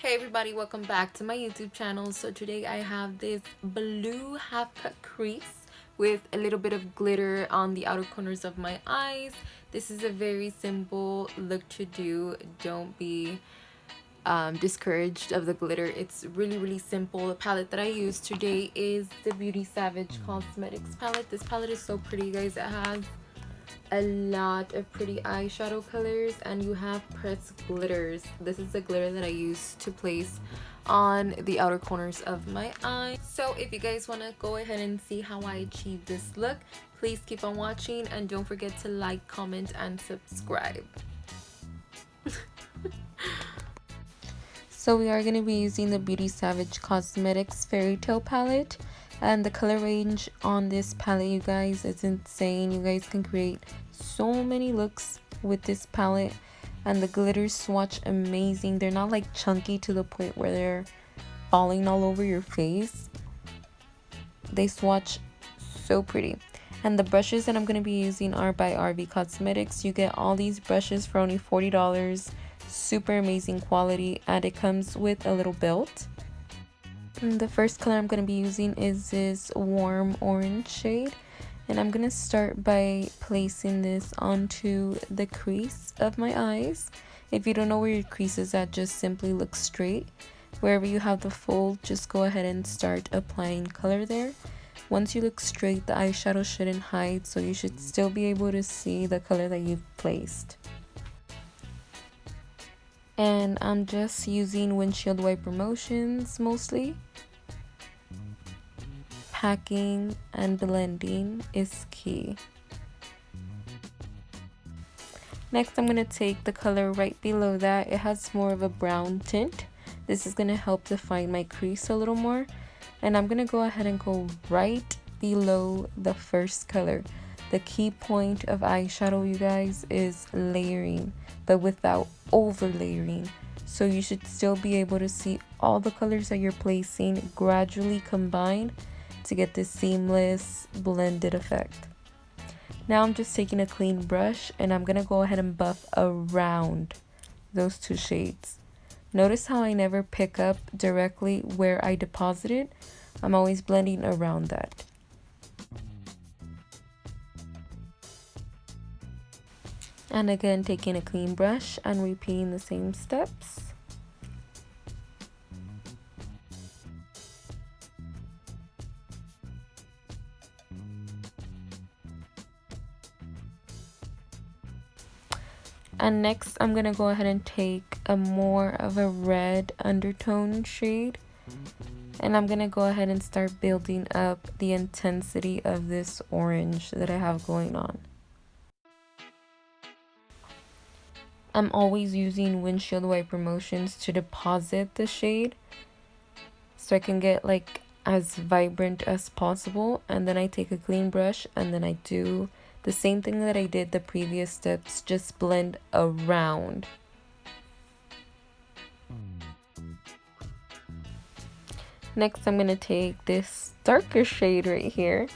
Hey everybody, welcome back to my YouTube channel. So today I have this blue half cut crease with a little bit of glitter on the outer corners of my eyes. This is a very simple look to do. Don't be discouraged of the glitter. It's really simple. The palette that I use today is the BeautySavage Cosmetics palette. This palette is so pretty, guys. It has a lot of pretty eyeshadow colors and you have pressed glitters. This is the glitter that I use to place on the outer corners of my eyes. So if you guys want to go ahead and see how I achieve this look, please keep on watching and don't forget to like, comment, and subscribe. So we are going to be using the BeautySavage Cosmetics Fairy Tale palette. And the color range on this palette, you guys, is insane. You guys can create so many looks with this palette. And the glitters swatch amazing. They're not like chunky to the point where they're falling all over your face. They swatch so pretty. And the brushes that I'm going to be using are by RV Cosmetics. You get all these brushes for only $40. Super amazing quality, and it comes with a little belt. And the first color I'm going to be using is this warm orange shade, and I'm going to start by placing this onto the crease of my eyes. If you don't know where your crease is at, just simply look straight. Wherever you have the fold, just go ahead and start applying color there. Once you look straight, the eyeshadow shouldn't hide, so you should still be able to see the color that you've placed. And I'm just using windshield wiper motions mostly. Packing and blending is key. Next, I'm going to take the color right below that. It has more of a brown tint. This is going to help define my crease a little more. And I'm going to go ahead and go right below the first color. The key point of eyeshadow, you guys, is layering, but without over layering. So you should still be able to see all the colors that you're placing gradually combined to get this seamless blended effect. Now I'm just taking a clean brush and I'm going to go ahead and buff around those two shades. Notice how I never pick up directly where I deposited. I'm always blending around that. And again, taking a clean brush and repeating the same steps. And next, I'm going to go ahead and take a more of a red undertone shade. And I'm going to go ahead and start building up the intensity of this orange that I have going on. I'm always using windshield wiper motions to deposit the shade so I can get like as vibrant as possible. And then I take a clean brush and then I do the same thing that I did the previous steps, just blend around. Next, I'm going to take this darker shade right here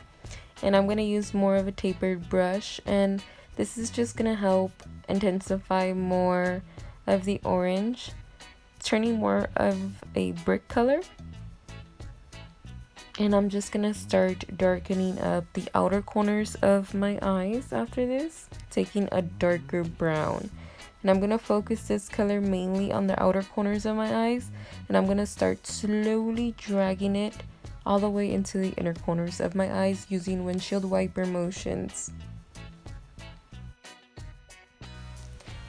and I'm going to use more of a tapered brush, and this is just going to help intensify more of the orange, turning more of a brick color. And I'm just gonna start darkening up the outer corners of my eyes after this, taking a darker brown. And I'm gonna focus this color mainly on the outer corners of my eyes, and I'm gonna start slowly dragging it all the way into the inner corners of my eyes using windshield wiper motions.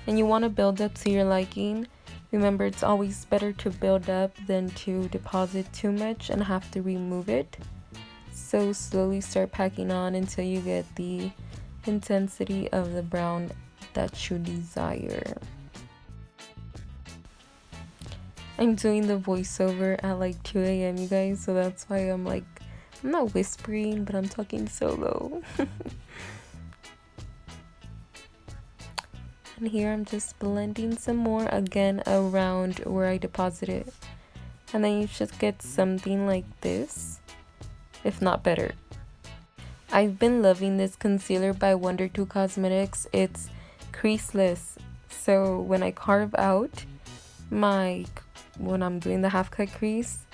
And you want to build up to your liking. Remember, it's always better to build up than to deposit too much and have to remove it. So slowly start packing on until you get the intensity of the brown that you desire. I'm doing the voiceover at like 2 a.m. you guys, so that's why I'm not whispering, but I'm talking so low. And here I'm just blending some more again around where I deposited, and then you should get something like this, if not better. I've been loving this concealer by Wunder Cosmetics. It's creaseless, so when I carve out my when I'm doing the half cut crease,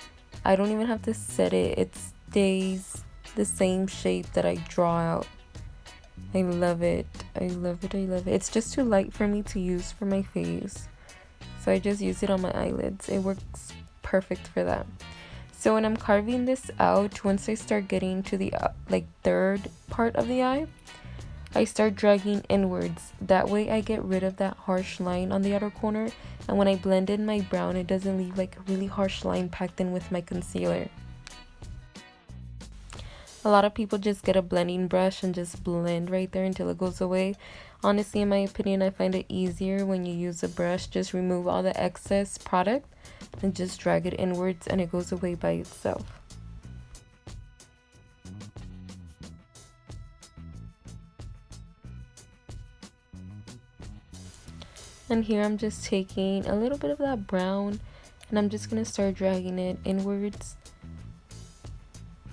I don't even have to set it. It stays the same shape that I draw out. I love it. I love it. I love it. It's just too light for me to use for my face, so I just use it on my eyelids. It works perfect for that. So when I'm carving this out, once I start getting to the like third part of the eye, I start dragging inwards. That way I get rid of that harsh line on the outer corner, and when I blend in my brown, it doesn't leave like a really harsh line packed in with my concealer. A lot of people just get a blending brush and just blend right there until it goes away. Honestly, in my opinion, I find it easier when you use a brush. Just remove all the excess product and just drag it inwards and it goes away by itself. And here I'm just taking a little bit of that brown and I'm just going to start dragging it inwards.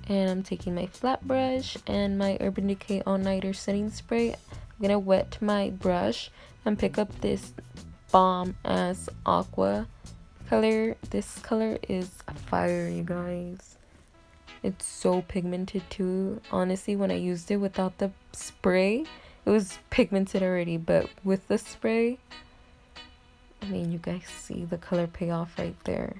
And I'm taking my flat brush and my Urban Decay All Nighter setting spray. I'm going to wet my brush and pick up this bomb ass aqua color. This color is fire, you guys. It's so pigmented too. Honestly, when I used it without the spray, it was pigmented already, but with the spray, I mean, you guys see the color payoff right there.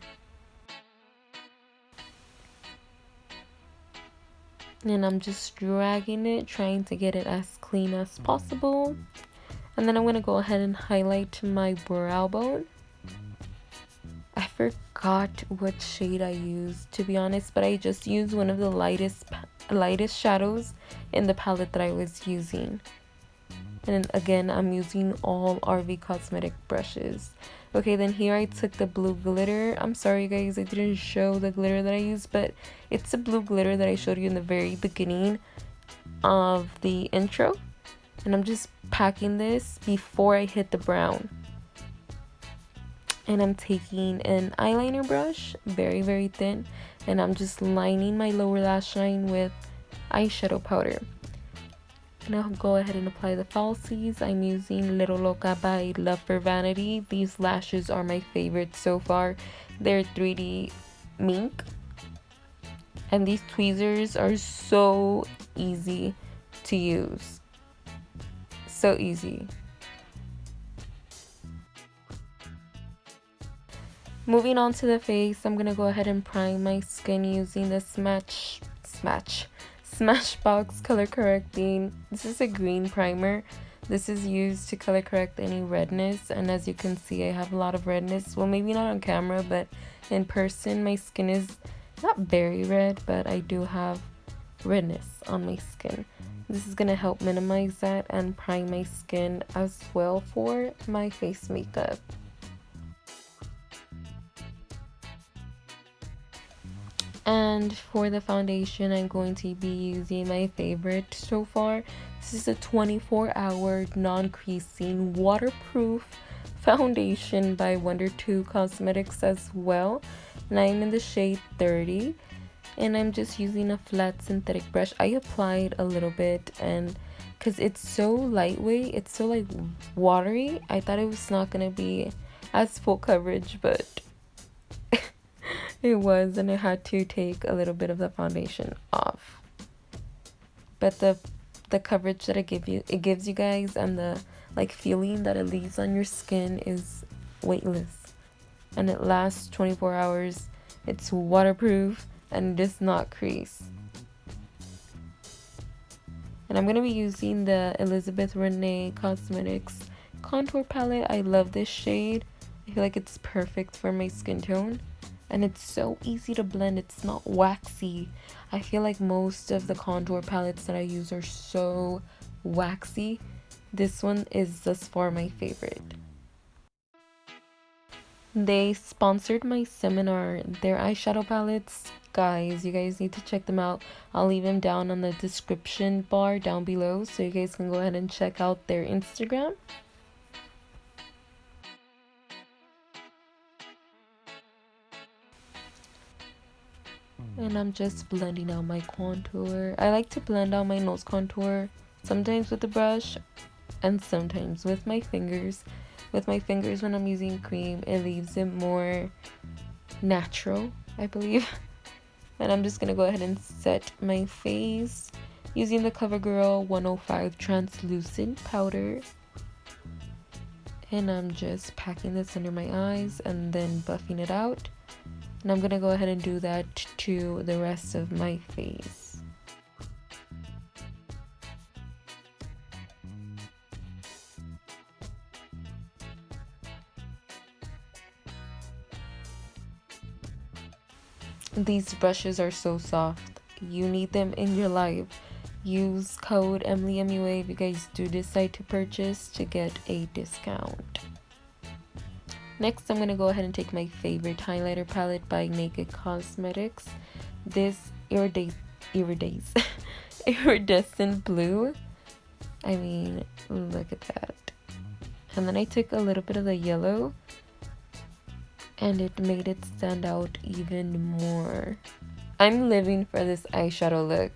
And I'm just dragging it, trying to get it as clean as possible. And then I'm going to go ahead and highlight my brow bone. I forgot what shade I used, to be honest, but I just used one of the lightest shadows in the palette that I was using. And again, I'm using all RV Cosmetic brushes. Okay, then here I took the blue glitter. I'm sorry guys, I didn't show the glitter that I used, but it's a blue glitter that I showed you in the very beginning of the intro. And I'm just packing this before I hit the brown. And I'm taking an eyeliner brush, very, very thin, and I'm just lining my lower lash line with eyeshadow powder. And I'll go ahead and apply the falsies. I'm using Little Loca by Love for Vanity. These lashes are my favorite so far. They're 3D mink. And these tweezers are so easy to use. So easy. Moving on to the face, I'm going to go ahead and prime my skin using the Smashbox color correcting. This is a green primer. This is used to color correct any redness, and as you can see, I have a lot of redness. Well, maybe not on camera, but in person my skin is not very red, but I do have redness on my skin. This is going to help minimize that and prime my skin as well for my face makeup. And for the foundation, I'm going to be using my favorite so far. This is a 24-hour non-creasing waterproof foundation by Wunder 2 Cosmetics as well. And I'm in the shade 30. And I'm just using a flat synthetic brush. I applied a little bit, and because it's so lightweight, it's so like watery, I thought it was not going to be as full coverage, but it was, and I had to take a little bit of the foundation off. But the coverage that it gives you guys, and the like feeling that it leaves on your skin is weightless. And it lasts 24 hours. It's waterproof and does not crease. And I'm going to be using the Elizabeth Renee Cosmetics contour palette. I love this shade. I feel like it's perfect for my skin tone. And it's so easy to blend. It's not waxy. I feel like most of the contour palettes that I use are so waxy. This one is thus far my favorite. They sponsored my seminar. Their eyeshadow palettes, guys, you guys need to check them out. I'll leave them down on the description bar down below, so you guys can go ahead and check out their Instagram. And I'm just blending out my contour. I like to blend out my nose contour sometimes with the brush and sometimes with my fingers. with my fingers when I'm using cream. It leaves it more natural, I believe. And I'm just gonna go ahead and set my face using the CoverGirl 105 translucent powder. And I'm just packing this under my eyes and then buffing it out. And I'm gonna go ahead and do that to the rest of my face. These brushes are so soft. You need them in your life. Use code emelymua if you guys do decide to purchase to get a discount. Next, I'm going to go ahead and take my favorite highlighter palette by Naked Cosmetics. This iridescent blue. I mean, look at that. And then I took a little bit of the yellow and it made it stand out even more. I'm living for this eyeshadow look.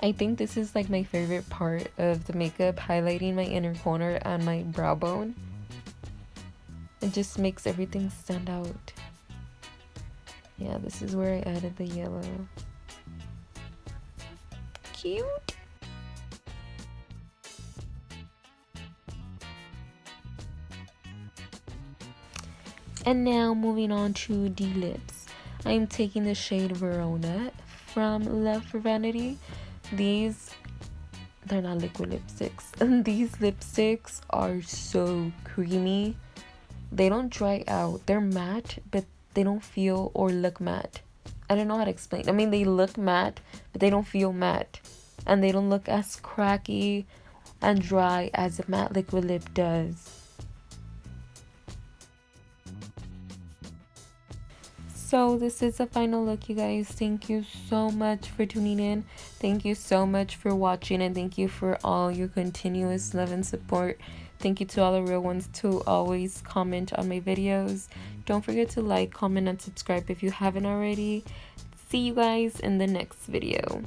I think this is like my favorite part of the makeup, highlighting my inner corner and my brow bone. It just makes everything stand out. Yeah, this is where I added the yellow. Cute. And now moving on to the lips. I'm taking the shade Verona from Vanity. They're not liquid lipsticks. These lipsticks are so creamy. They don't dry out. They're matte, but they don't feel or look matte. I don't know how to explain. I mean, they look matte, but they don't feel matte. And they don't look as cracky and dry as a matte liquid lip does. So this is the final look, you guys. Thank you so much for tuning in. Thank you so much for watching, and thank you for all your continuous love and support. Thank you to all the real ones to always comment on my videos. Don't forget to like, comment, and subscribe if you haven't already. See you guys in the next video.